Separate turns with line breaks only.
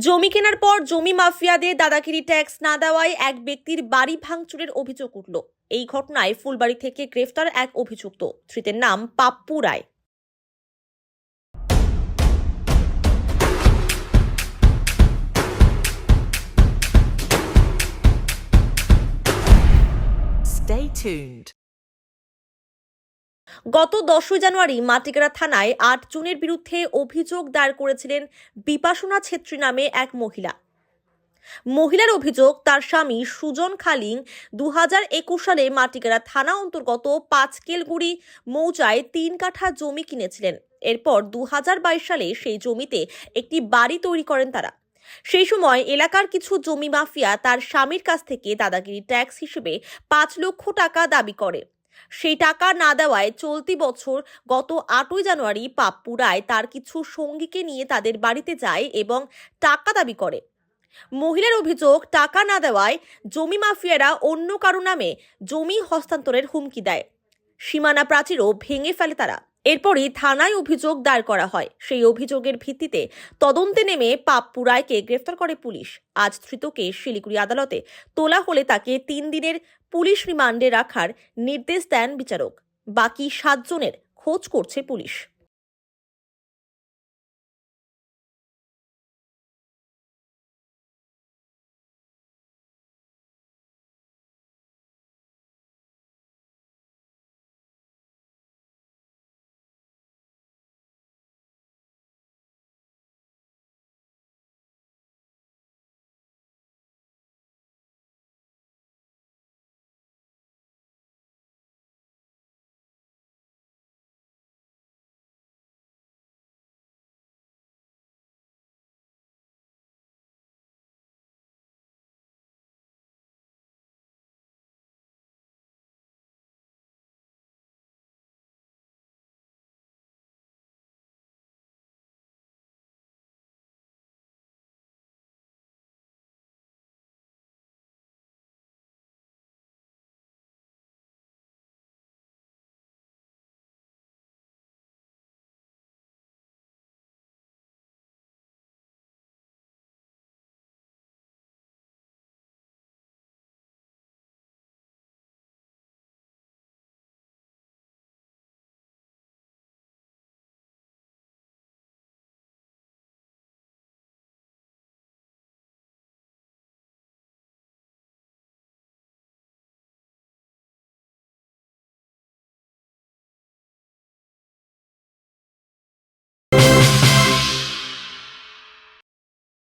জমি কেনার পর জমি মাফিয়াদের দাদাগিরি ট্যাক্স না দেওয়ায় এক ব্যক্তির বাড়ি ভাঙচুরের অভিযোগ উঠল। এই ঘটনায় ফুলবাড়ি থেকে গ্রেফতার এক অভিযুক্ত। ধৃতের নাম পাপ্পু রায়।
Stay tuned.
গত 10 জানুয়ারি মাটিগাড়া থানায় 8 জনের বিরুদ্ধে অভিযোগ দায়ের করেছিলেন বিপাশনা ছেত্রী নামে এক মহিলার অভিযোগ, তার স্বামী সুজন খালিং 2021 সালে মাটিগাড়া থানা অন্তর্গত 5 কেলগুড়ি মৌজায় 3 কাঠা জমি কিনেছিলেন। এরপর 2022 সালে সেই জমিতে একটি বাড়ি তৈরি করেন তারা। সেই সময় এলাকার কিছু জমি মাফিয়া তার স্বামীর কাছ থেকে দাদাগিরি ট্যাক্স হিসেবে 5 লক্ষ টাকা দাবি করে। সেই টাকা না দেওয়ায় চলতি বছর গত 8 জানুয়ারি পাপ্পু রায় তার কিছু সঙ্গীকে নিয়ে তাদের বাড়িতে যায় এবং টাকা দাবি করে। মহিলার অভিযোগ, টাকা না দেওয়ায় জমি মাফিয়ারা অন্য কারো নামে জমি হস্তান্তরের হুমকি দেয়। সীমানা প্রাচীরও ভেঙে ফেলে তারা। এরপরই থানায় অভিযোগ দায়ের করা হয়। সেই অভিযোগের ভিত্তিতে তদন্তে নেমে পাপ্পু রায়কে গ্রেফতার করে পুলিশ। আজ ধৃতকে শিলিগুড়ি আদালতে তোলা হলে তাকে 3 দিনের পুলিশ রিমান্ডে রাখার নির্দেশ দেন বিচারক। বাকি 7 জনের খোঁজ করছে পুলিশ।